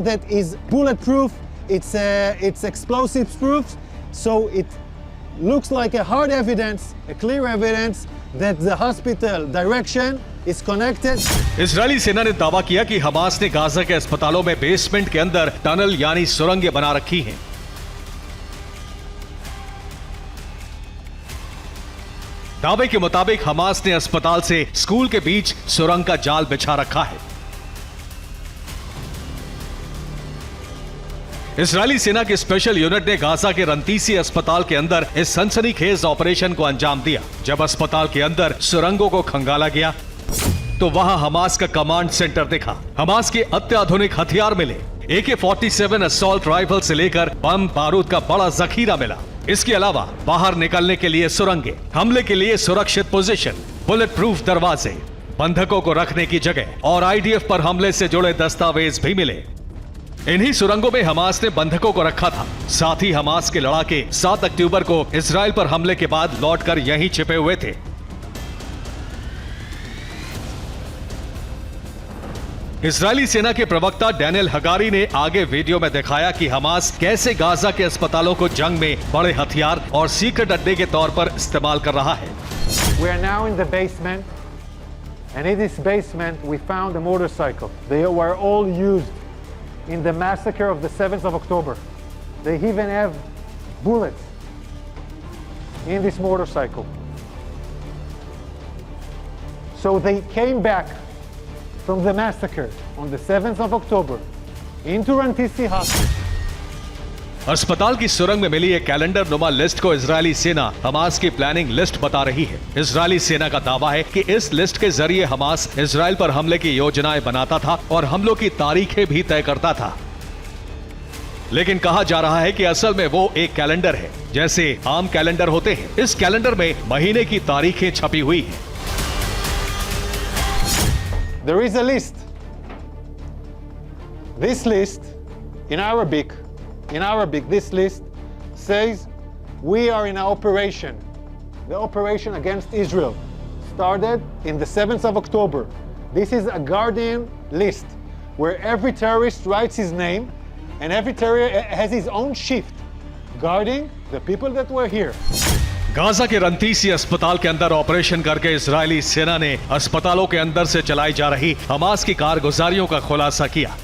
that is bulletproof. It's explosive proof, so it looks like a hard evidence, a clear evidence that the hospital direction is connected. Israeli सेना ने दावा किया कि Hamas ने Gaza के अस्पतालों में basement के अंदर टनल यानी सुरंगें बना रखी हैं। दावे के मुताबिक हमास ने अस्पताल से स्कूल के बीच सुरंग का जाल बिछा रखा है। इजरायली सेना की स्पेशल यूनिट ने गाजा के रंतीसी अस्पताल के अंदर इस सनसनीखेज ऑपरेशन को अंजाम दिया। जब अस्पताल के अंदर सुरंगों को खंगाला गया तो वहां हमास का कमांड सेंटर देखा। हमास के अत्याधुनिक हथियार मिले, AK-47 असॉल्ट राइफल से लेकर बम बारूद का बड़ा जखीरा मिला। इसके अलावा बाहर निकलने के लिए सुरंगें, हमले के लिए सुरक्षित पोजीशन, बुलेट प्रूफ दरवाजे, बंधकों को रखने की जगह और IDF पर हमले से जुड़े दस्तावेज भी मिले। इन्हीं सुरंगों में हमास ने बंधकों को रखा था। साथ ही हमास के लड़ाके 7 अक्टूबर को इजराइल पर हमले के बाद लौटकर यहीं छिपे हुए थे। इजरायली सेना के प्रवक्ता डैनियल हगारी ने आगे वीडियो में दिखाया कि हमास कैसे गाजा के अस्पतालों को जंग में बड़े हथियार और सीक्रेट अड्डे के तौर पर इस्तेमाल कर रहा है। We are now in the basement, and in this basement we found a motorcycle. They were all used in the massacre of the 7th of October. They even have bullets in this motorcycle. So they came back from the massacre on the 7th of October into Rantisi Hospital. अस्पताल की सुरंग में मिली एक calendar नुमा list को Israeli सेना Hamas की planning list बता रही है। इजरायली सेना का दावा है कि इस लिस्ट के जरिए हमास इजराइल पर हमले की योजनाएं बनाता था और हमलों की तारीखें भी तय करता था। लेकिन कहा जा रहा है कि असल में वो एक कैलेंडर है, जैसे आम कैलेंडर होते हैं। इस कैलेंडर में महीने की तारीखें छपी हुई हैं। There is a list. This list, in Arabic, this list says we are in an operation. The operation against Israel started in the 7th of October. This is a Guardian list where every terrorist writes his name and every terrorist has his own shift guarding the people that were here. Gaza के रंतीसी अस्पताल के अंदर operation करके Israeli सेना ने अस्पतालों के अंदर से चलाई जा रही हमास की कारगुजारियों का खुलासा किया।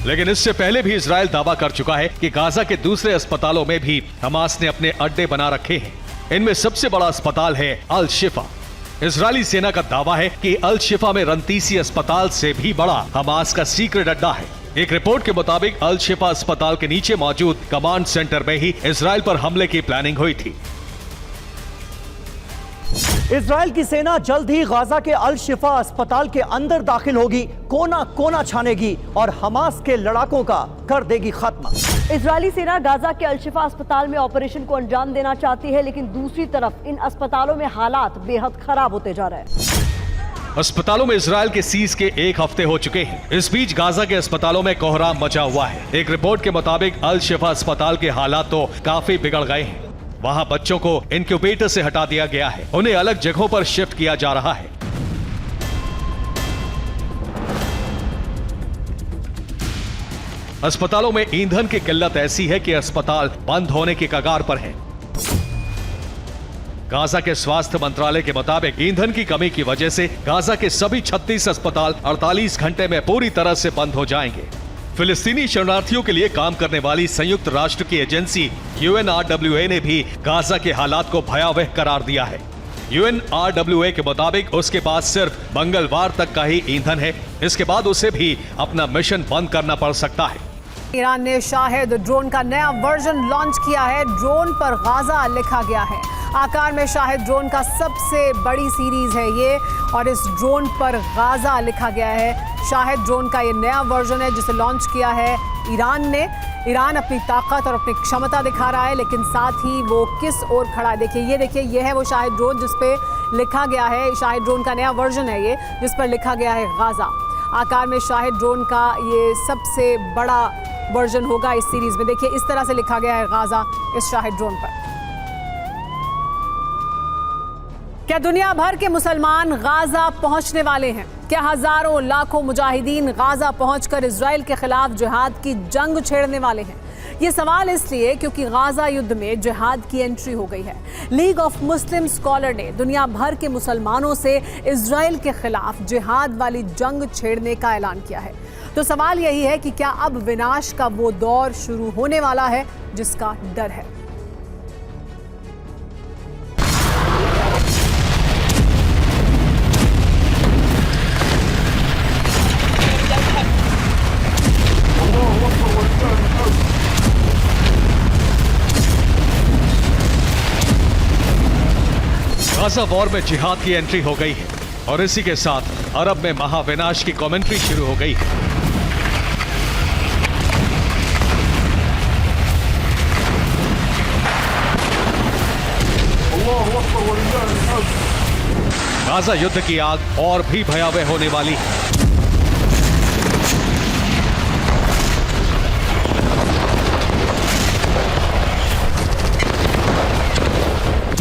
लेकिन इससे पहले भी इजराइल दावा कर चुका है कि गाजा के दूसरे अस्पतालों में भी हमास ने अपने अड्डे बना रखे हैं। इनमें सबसे बड़ा अस्पताल है अल शिफा। इजरायली सेना का दावा है कि अल शिफा में रंतीसी अस्पताल से भी बड़ा हमास का सीक्रेट अड्डा है। एक रिपोर्ट के मुताबिक अल शिफा अस्पताल के नीचे मौजूद कमांड सेंटर में ही इजराइल पर हमले की प्लानिंग हुई थी। इजराइल की सेना जल्द ही गाजा के अल शिफा अस्पताल के अंदर दाखिल होगी, कोना कोना छानेगी और हमास के लड़ाकों का कर देगी खात्मा। इजरायली सेना गाजा के अल शिफा अस्पताल में ऑपरेशन को अंजाम देना चाहती है, लेकिन दूसरी तरफ इन अस्पतालों में हालात बेहद खराब होते जा रहे हैं। अस्पतालों में इजराइल के सीज के 1 हफ्ते हो चुके हैं। इस बीच गाजा के अस्पतालों में कोहराम मचा हुआ है। एक रिपोर्ट के मुताबिक अल शिफा अस्पताल के हालात तो काफी बिगड़ गए हैं। वहां बच्चों को इनक्यूबेटर से हटा दिया गया है, उन्हें अलग जगहों पर शिफ्ट किया जा रहा है। अस्पतालों में ईंधन की किल्लत ऐसी है कि अस्पताल बंद होने की कगार पर है। गाजा के स्वास्थ्य मंत्रालय के मुताबिक ईंधन की कमी की वजह से गाजा के सभी 36 अस्पताल 48 घंटे में पूरी तरह से बंद हो जाएंगे। फिलिस्तीनी शरणार्थियों के लिए काम करने वाली संयुक्त राष्ट्र की एजेंसी UNRWA ने भी गाजा के हालात को भयावह करार दिया है। UNRWA के मुताबिक उसके पास सिर्फ मंगलवार तक का ही ईंधन है, इसके बाद उसे भी अपना मिशन बंद करना पड़ सकता है। ईरान ने शाहिद ड्रोन का नया वर्जन लॉन्च किया है। ड्रोन पर गाजा लिखा गया है। आकार में शाहिद ड्रोन का सबसे बड़ी सीरीज है ये, और इस ड्रोन पर गाजा लिखा गया है। शाहिद ड्रोन का ये नया वर्जन है जिसे लॉन्च किया है ईरान ने। ईरान अपनी ताकत और अपनी क्षमता दिखा रहा है, लेकिन साथ ही वो किस ओर खड़ा है। देखिए ये है वो शाहिद ड्रोन जिस पे लिखा गया है, शाहिद ड्रोन का नया वर्जन है ये, जिस पर लिखा गया है गाजा। आकार में शाहिद ड्रोन का ये सबसे बड़ा वर्जन होगा इस सीरीज में। देखिए इस तरह से लिखा गया है गाजा इस शाहिद ड्रोन पर। क्या दुनिया भर के मुसलमान गाजा पहुंचने वाले हैं? क्या हजारों लाखों मुजाहिदीन गाजा पहुंचकर इजराइल के खिलाफ जिहाद की जंग छेड़ने वाले हैं? ये सवाल इसलिए क्योंकि गाजा युद्ध में जिहाद की एंट्री हो गई है। लीग ऑफ मुस्लिम स्कॉलर ने दुनिया भर के मुसलमानों से इजराइल के खिलाफ जिहाद वाली जंग छेड़ने का ऐलान किया है। तो सवाल यही है कि क्या अब विनाश का वो दौर शुरू होने वाला है जिसका डर है? गाजा वॉर में जिहाद की एंट्री हो गई है और इसी के साथ अरब में महाविनाश की कमेंट्री शुरू हो गई है। गाजा युद्ध की आग और भी भयावह होने वाली है।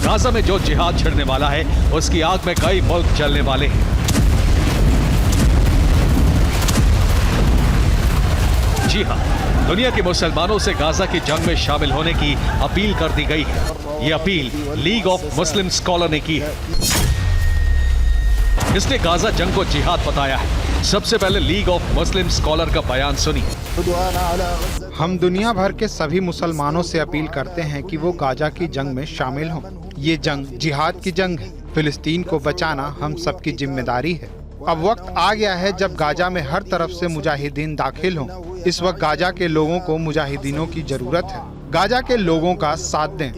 गाजा में जो जिहाद छिड़ने वाला है उसकी आग में कई मुल्क जलने वाले हैं। जी हां, दुनिया के मुसलमानों से गाजा की जंग में शामिल होने की अपील कर दी गई है। यह appeal league of Muslim scholar ने की है। इसने गाजा जंग को जिहाद बताया है। सबसे पहले लीग ऑफ मुस्लिम स्कॉलर का बयान सुनिए। हम दुनिया भर के सभी मुसलमानों से अपील करते हैं कि वो गाजा की जंग में शामिल हों। ये जंग जिहाद की जंग है। फिलिस्तीन को बचाना हम सबकी जिम्मेदारी है। अब वक्त आ गया है जब गाजा में हर तरफ से मुजाहिदीन दाखिल हों। इस वक्त गाजा के लोगों को मुजाहिदीनों की जरूरत है। गाजा के लोगों का साथ दें।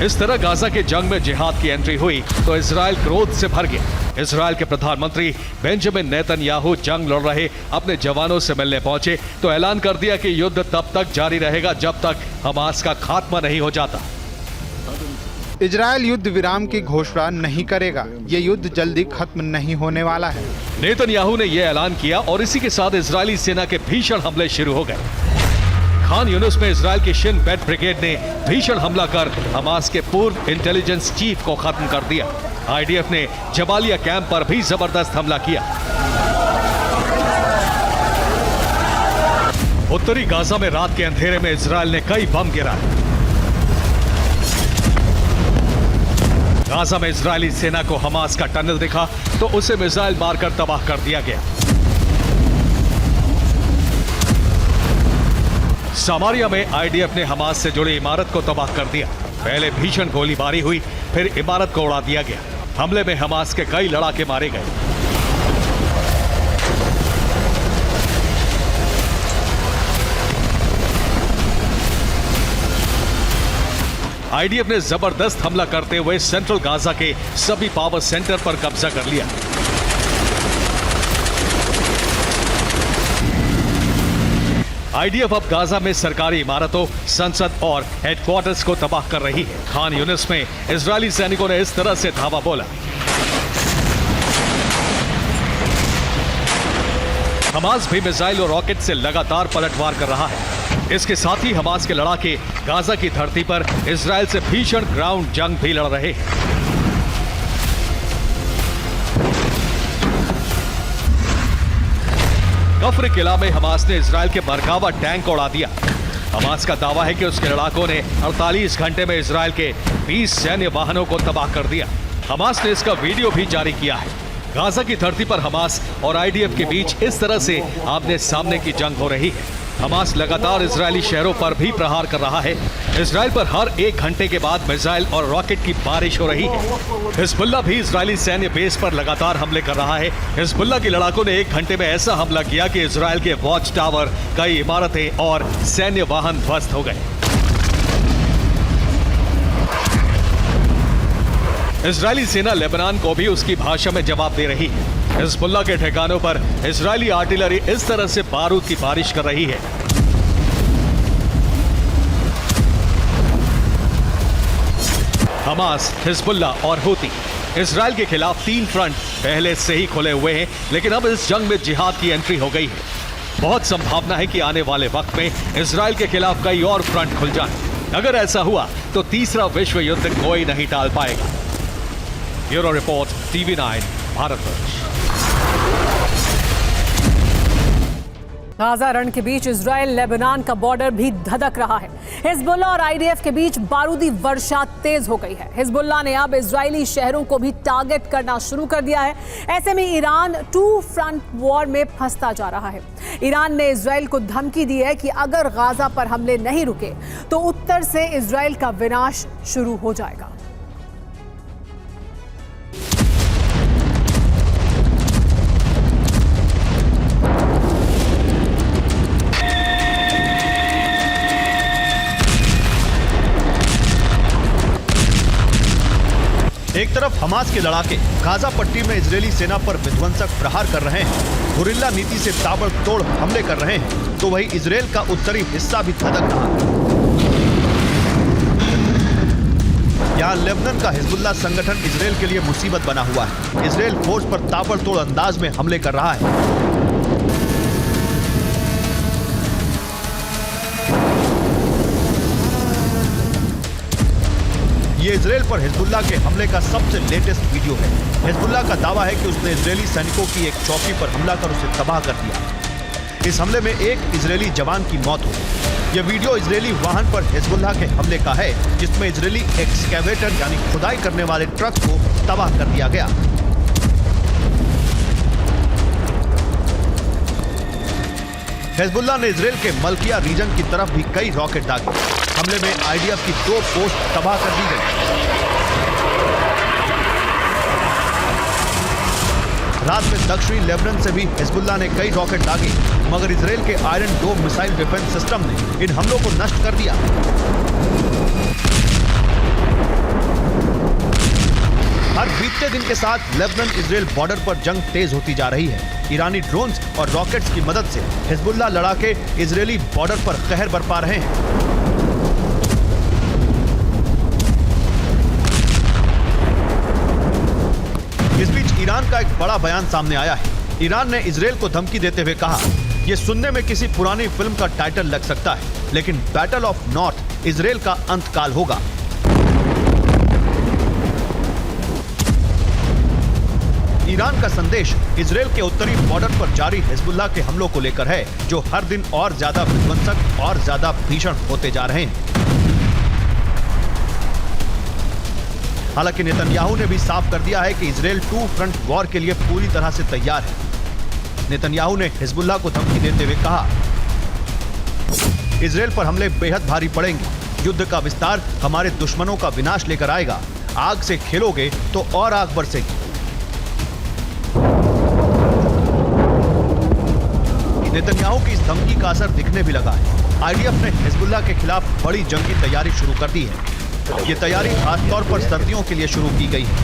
इस तरह गाजा के जंग में जिहाद की एंट्री हुई तो इजराइल क्रोध से भर गया। इजराइल के प्रधानमंत्री बेंजामिन नेतन्याहू जंग लड़ रहे अपने जवानों से मिलने पहुंचे तो ऐलान कर दिया कि युद्ध तब तक जारी रहेगा जब तक हमास का खात्मा नहीं हो जाता। इजराइल युद्ध विराम की घोषणा नहीं करेगा। ये युद्ध जल्दी खत्म नहीं होने वाला है। नेतन्याहू ने यह ऐलान किया और इसी के साथ इजरायली सेना के भीषण हमले शुरू हो गए। खान यूनुस में इजराइल की शिन बेट ब्रिगेड ने भीषण हमला कर हमास के पूर्व इंटेलिजेंस चीफ को खत्म कर दिया। आईडीएफ ने जबालिया कैंप पर भी जबरदस्त हमला किया। उत्तरी गाजा में रात के अंधेरे में इजराइल ने कई बम गिराए। गाजा में इजरायली सेना को हमास का टनल दिखा तो उसे मिसाइल मारकर तबाह कर दिया गया। सामारिया में आईडीएफ ने हमास से जुड़ी इमारत को तबाह कर दिया। पहले भीषण गोलीबारी हुई, फिर इमारत को उड़ा दिया गया। हमले में हमास के कई लड़ाके मारे गए। आईडीएफ ने जबरदस्त हमला करते हुए सेंट्रल गाजा के सभी पावर सेंटर पर कब्जा कर लिया। आईडीएफ अब गाजा में सरकारी इमारतों, संसद और हेडक्वार्टर्स को तबाह कर रही है। खान यूनिस में इजरायली सैनिकों ने इस तरह से धावा बोला। हमास भी मिसाइल और रॉकेट से लगातार पलटवार कर रहा है। इसके साथ ही हमास के लड़ाके गाजा की धरती पर इजराइल से भीषण ग्राउंड जंग भी लड़ रहे हैं। कफ्र किला में हमास ने इजराइल के मरकावा टैंक को उड़ा दिया। हमास का दावा है कि उसके लड़ाकों ने 48 घंटे में इजराइल के 20 सैन्य वाहनों को तबाह कर दिया। हमास ने इसका वीडियो भी जारी किया है। गाजा की धरती पर हमास और आईडीएफ के बीच इस तरह से आमने सामने की जंग हो रही है। हमास लगातार इजरायली शहरों पर भी प्रहार कर रहा है। इजराइल पर हर 1 घंटे के बाद मिसाइल और रॉकेट की बारिश हो रही है। हिजबुल्लाह भी इजरायली सैन्य बेस पर लगातार हमले कर रहा है। हिजबुल्लाह के लड़ाकों ने 1 घंटे में ऐसा हमला किया कि इजराइल के वॉच टावर, कई इमारतें और सैन्य वाहन ध्वस्त हो गए। इजरायली सेना लेबनान को भी उसकी भाषा में जवाब दे रही है। हिजबुल्लाह के ठिकानों पर इजरायली आर्टिलरी इस तरह से बारूद की बारिश कर रही है। हमास, हिजबुल्लाह और हूती इजराइल के खिलाफ 3 फ्रंट पहले से ही खुले हुए हैं, लेकिन अब इस जंग में जिहाद की एंट्री हो गई है। बहुत संभावना है कि आने वाले वक्त में इजराइल के खिलाफ कई और फ्रंट खुल जाएं। अगर ऐसा हुआ तो तीसरा विश्व युद्ध कोई नहीं टाल पाएगा। Bureau report, TV9 Bharatvarsh. Gaza रण के बीच इजराइल लेबनान का बॉर्डर भी धधक रहा है। हिजबुल्लाह और आईडीएफ के बीच बारूदी वर्षा तेज हो गई है। हिजबुल्लाह ने अब इजरायली शहरों को भी टारगेट करना शुरू कर दिया है। ऐसे में ईरान 2 फ्रंट वॉर में फंसता जा रहा है। ईरान ने इजराइल को धमकी दी है कि अगर गाजा पर हमले नहीं रुके तो उत्तर से इजराइल का विनाश शुरू हो जाएगा। हमास के लड़ाके गाजा पट्टी में इजरायली सेना पर विध्वंसक प्रहार कर रहे हैं, गुरिल्ला नीति से ताबड़तोड़ हमले कर रहे हैं, तो वही इजरायल का उत्तरी हिस्सा भी धधक रहा है। यहाँ लेबनान का हिजबुल्लाह संगठन इजरायल के लिए मुसीबत बना हुआ है। इजरायल फोर्स पर ताबड़तोड़ अंदाज में हमले कर रहा है। ये इजरायल पर हिजबुल्लाह के हमले का सबसे लेटेस्ट वीडियो है। हिजबुल्लाह का दावा है कि उसने इजरायली सैनिकों की एक चौकी पर हमला कर उसे तबाह कर दिया। इस हमले में एक इजरायली जवान की मौत हुई। यह वीडियो इजरायली वाहन पर हिजबुल्लाह के हमले का है, जिसमें इजरायली एक्सकैवेटर यानी खुदाई करने वाले ट्रक को तबाह कर दिया गया। हिजबुल्लाह ने इजरायल के मलकिया रीजन की तरफ भी कई रॉकेट दागे। हमले में आईडीएफ की 2 पोस्ट तबाह कर दी गई। रात में दक्षिणी लेबनान से भी हिजबुल्लाह ने कई रॉकेट दागे, मगर इजरायल के iron dome missile defence system ने इन हमलों को नष्ट कर दिया। हर बीतते दिन के साथ लेबनान इजरायल बॉर्डर पर जंग तेज होती जा रही है। ईरानी ड्रोन्स और रॉकेट्स की मदद से हिजबुल्लाह लड़ाके इजरायली बॉर्डर पर कहर बरपा रहे हैं। इस बीच ईरान का एक बड़ा बयान सामने आया है। ईरान ने इजरायल को धमकी देते हुए कहा, यह सुनने में किसी पुरानी फिल्म का टाइटल लग सकता है, लेकिन बैटल ऑफ नॉर्थ इजरायल का अंतकाल होगा। ईरान का संदेश इजरायल के उत्तरी बॉर्डर पर जारी हिजबुल्लाह के हमलों को लेकर है, जो हर दिन और ज्यादा विध्वंसक और ज्यादा भीषण होते जा रहे हैं। हालांकि नेतन्याहू ने भी साफ कर दिया है कि इजरायल 2 फ्रंट वॉर के लिए पूरी तरह से तैयार है। नेतन्याहू ने हिजबुल्लाह को धमकी देते हुए कहा, इजरायल पर हमले बेहद भारी पड़ेंगे। युद्ध का विस्तार हमारे दुश्मनों का विनाश लेकर आएगा। आग से खेलोगे तो और आग बरसेगी। नेतन्याहू की इस धमकी का असर दिखने भी लगा है। आईडीएफ ने हिजबुल्लाह के खिलाफ बड़ी जंग की तैयारी शुरू कर दी है। ये तैयारी खासतौर पर सर्दियों के लिए शुरू की गई है।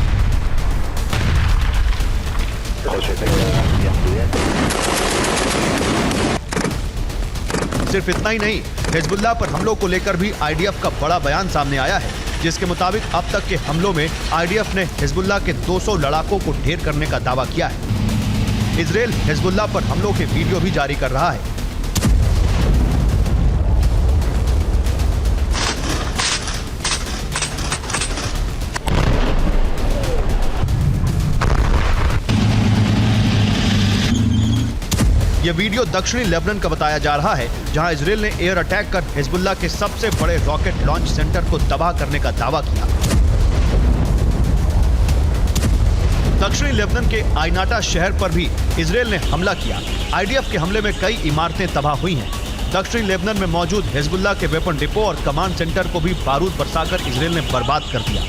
सिर्फ इतना ही नहीं, हिजबुल्लाह पर हमलों को लेकर भी आईडीएफ का बड़ा बयान सामने आया है, जिसके मुताबिक अब तक के हमलों में आईडीएफ ने हिजबुल्लाह के 200 लड़ाकों को ढेर करने का दावा किया है। इजरायल हिजबुल्लाह पर हमलों के वीडियो भी जारी कर रहा है। यह वीडियो दक्षिणी लेबनान का बताया जा रहा है, जहां इजरायल ने एयर अटैक कर हिजबुल्लाह के सबसे बड़े रॉकेट लॉन्च सेंटर को तबाह करने का दावा किया। दक्षिणी लेबनान के आइनाटा शहर पर भी इजरायल ने हमला किया। आईडीएफ के हमले में कई इमारतें तबाह हुई हैं। दक्षिणी लेबनान में मौजूद हिजबुल्लाह के वेपन डिपो और कमांड सेंटर को भी बारूद बरसाकर इजरायल ने बर्बाद कर दिया।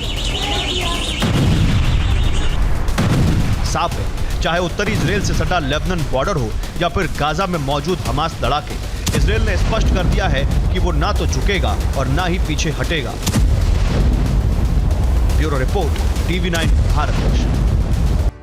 साफ है, चाहे उत्तरी इजरायल से सटा लेबनान बॉर्डर हो या फिर गाजा में मौजूद हमास लड़ाके, इजरायल ने स्पष्ट कर दिया है कि वो ना तो झुकेगा और ना ही पीछे हटेगा। Bureau report, TV9 Bharat.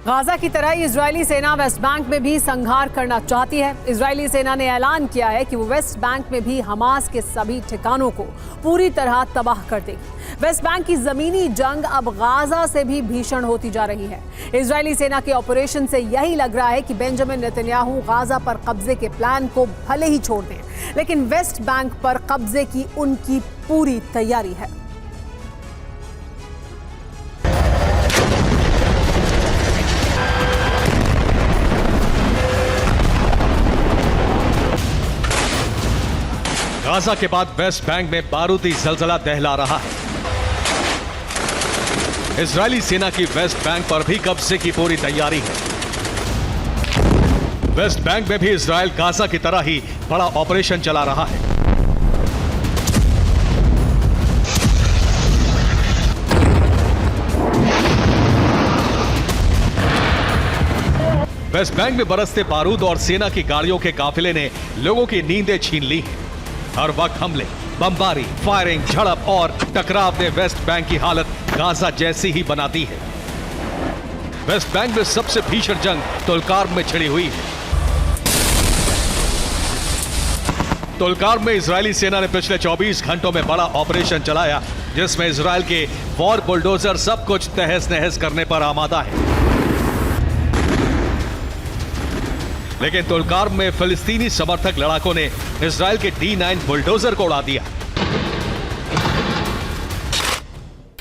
Gaza की तरह ही इजरायली सेना वेस्ट बैंक में भी संहार करना चाहती है। इजरायली सेना ने ऐलान किया है कि वो वेस्ट बैंक में भी हमास के सभी ठिकानों को पूरी तरह तबाह कर देगी। वेस्ट बैंक की जमीनी जंग अब गाजा से भी भीषण होती जा रही है। इजरायली सेना के ऑपरेशन से यही लग रहा है कि बेंजामिन नेतन्याहू गाजा पर कब्जे के प्लान को भले ही छोड़ दें, लेकिन वेस्ट बैंक पर कब्जे की उनकी पूरी तैयारी है। गाजा के बाद वेस्ट बैंक में बारूदी जलजला दहला रहा है। इजरायली सेना की वेस्ट बैंक पर भी कब्जे की पूरी तैयारी है। वेस्ट बैंक में भी इजरायल गाजा की तरह ही बड़ा ऑपरेशन चला रहा है। वेस्ट बैंक में बरसते बारूद और सेना की गाड़ियों के काफिले ने लोगों की नींदें छीन ली हैं। हर वक्त हमले, बमबारी, फायरिंग, झड़प और टकराव ने वेस्ट बैंक की हालत गाजा जैसी ही बना दी है। वेस्ट बैंक में सबसे भीषण जंग तुलकार्म में छिड़ी हुई है। तुलकार्म में इजरायली सेना ने पिछले 24 घंटों में बड़ा ऑपरेशन चलाया, जिसमें इजरायल के वॉर बुलडोजर सब कुछ तहस नहस करने पर आमादा है। लेकिन तुलकार्म में फिलिस्तीनी समर्थक लड़ाकों ने इजरायल के D9 बुलडोजर को उड़ा दिया।